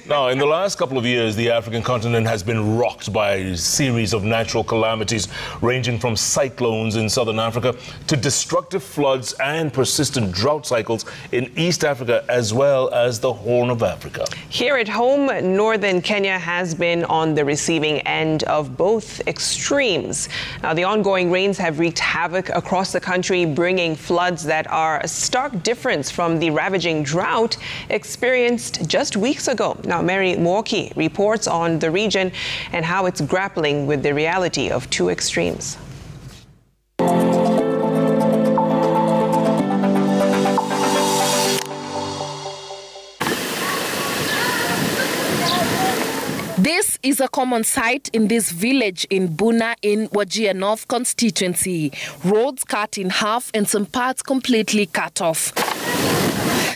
Now, in the last couple of years, the African continent has been rocked by a series of natural calamities ranging from cyclones in southern Africa to destructive floods and persistent drought cycles in East Africa as well as the Horn of Africa. Here at home, northern Kenya has been on the receiving end of both extremes. Now, the ongoing rains have wreaked havoc across the country, bringing floods that are a stark difference from the ravaging drought experienced just weeks ago. Now, Mary Muoki reports on the region and how it's grappling with the reality of two extremes. This is a common sight in this village in Buna in Wajir North constituency. Roads cut in half and some parts completely cut off.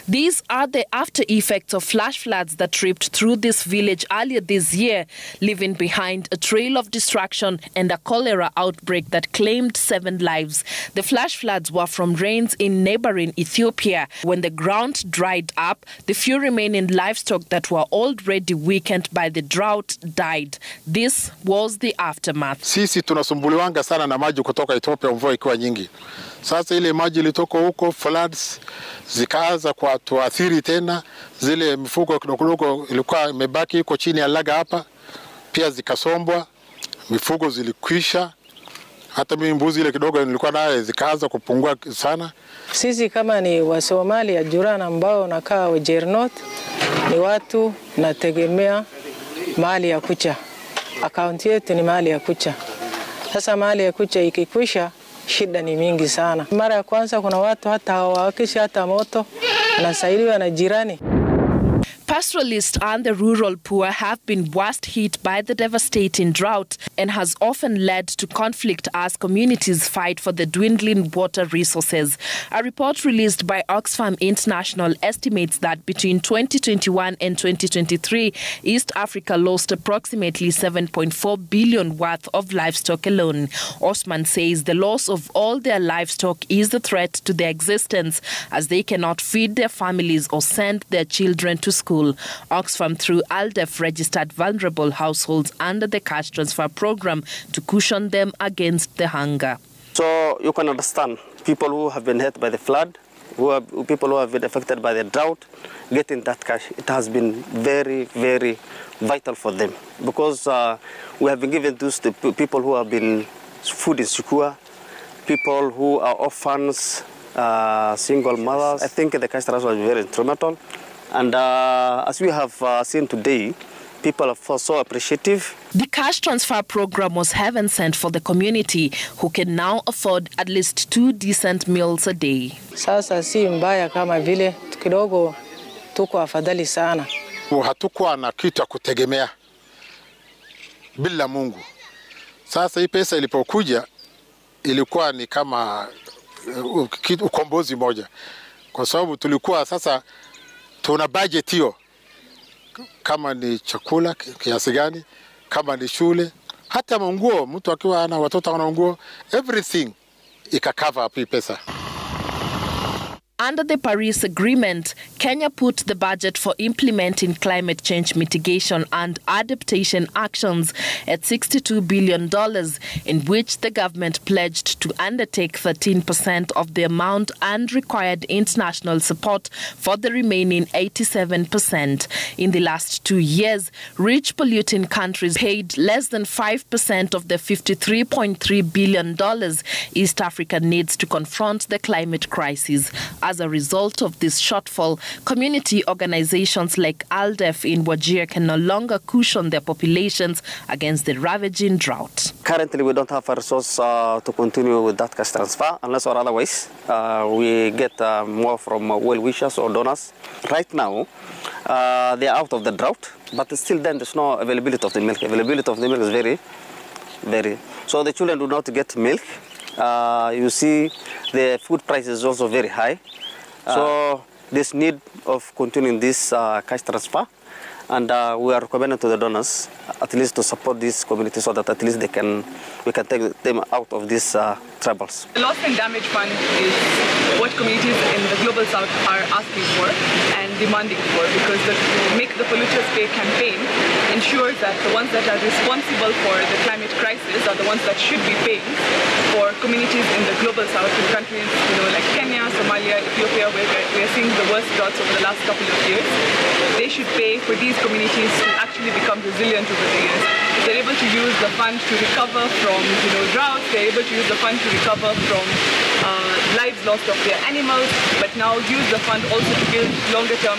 These are the after effects of flash floods that ripped through this village earlier this year, leaving behind a trail of destruction and a cholera outbreak that claimed 7 lives. The flash floods were from rains in neighboring Ethiopia. When the ground dried up, the few remaining livestock that were already weakened by the drought died. This was the aftermath. Sisi tunasumbuliwanga sana na maji kutoka Ethiopia mvua ikiwa nyingi. Sasa ile maji ilitoka huko floods zikaanza kwa tuathiri tena zile mifugo kidogo ilikuwa imebaki iko chini ya laga hapa pia zikasombwa, mifugo zilikwisha, hata mimi mbuzi ile kidogo nilikuwa naye zikaanza kupungua sana. Sisi kama ni Wasomali ya jirani ambao nakaa Wajir North, ni watu nategemea mali ya kucha. Akaunti yetu ni mali ya kucha. Sasa mali ya kucha ikikwisha, shida ni mingi sana. Mara ya kwanza kuna watu hata hawawakishi hata moto, wanasaidiwa na jirani. Pastoralists and the rural poor have been worst hit by the devastating drought and has often led to conflict as communities fight for the dwindling water resources. A report released by Oxfam International estimates that between 2021 and 2023, East Africa lost approximately 7.4 billion worth of livestock alone. Osman says the loss of all their livestock is a threat to their existence as they cannot feed their families or send their children to school. Oxfam, through ALDEF, registered vulnerable households under the cash transfer program to cushion them against the hunger. So you can understand people who have been hit by the flood, people who have been affected by the drought, getting that cash, it has been very, very vital for them because we have been given those to people who have been food insecure, people who are orphans, single mothers. I think the cash transfer was very instrumental. And as we have seen today, people are so appreciative. The cash transfer program was heaven sent for the community, who can now afford at least 2 decent meals a day. Sasa si mbaya kama vile kidogo tuko afadhali sana. Hatukuwa na kitu ya kutegemea bila Mungu. Sasa hii pesa ilipokuja ilikuwa ni kama ukombozi moja, kwa sababu tulikuwa sasa tuna budget hiyo, kama ni chakula kiasi gani, kama ni shule, hata manguo, mtu akiwa ana watoto ana nguo, everything ika-cover up pesa. Under the Paris Agreement, Kenya put the budget for implementing climate change mitigation and adaptation actions at $62 billion, in which the government pledged to undertake 13% of the amount and required international support for the remaining 87%. In the last 2 years, rich polluting countries paid less than 5% of the $53.3 billion East Africa needs to confront the climate crisis. As a result of this shortfall, community organizations like ALDEF in Wajir can no longer cushion their populations against the ravaging drought. Currently, we don't have a resource to continue with that cash transfer, unless or otherwise we get more from well-wishers or donors. Right now, they are out of the drought, but still then there's no availability of the milk. Availability of the milk is very, very... So the children do not get milk. You see the food price is also very high. So there's need of continuing this cash transfer, and we are recommending to the donors at least to support this community so that at least we can take them out of these troubles. The loss and damage fund is what communities in the global south are asking for and demanding for, because the make the Polluters Pay campaign ensures that the ones that are responsible for the climate crisis are the ones that should be paying for communities in the global south, in countries like Kenya, Somalia, Ethiopia, where we are seeing the worst droughts over the last couple of years. They should pay for these communities to actually become resilient over the years. They're able to use the fund to recover from droughts. They're able to use the fund to recover from lives lost of their animals, but now use the fund also to build longer-term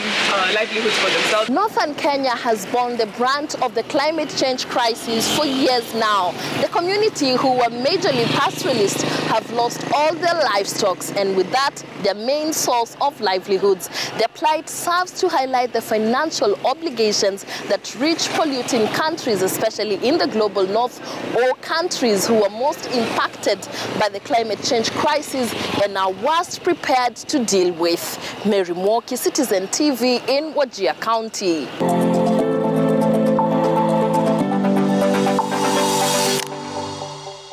livelihoods for themselves. Northern Kenya has borne the brunt of the climate change crisis for years now. The community, who were majorly pastoralists, have lost all their livestock, and with that, their main source of livelihoods. Their plight serves to highlight the financial obligations that rich polluting countries, especially in the global north, or countries who are most impacted by the climate change crisis and are worst prepared to deal with. Muoki, Citizen TV in Wajir County.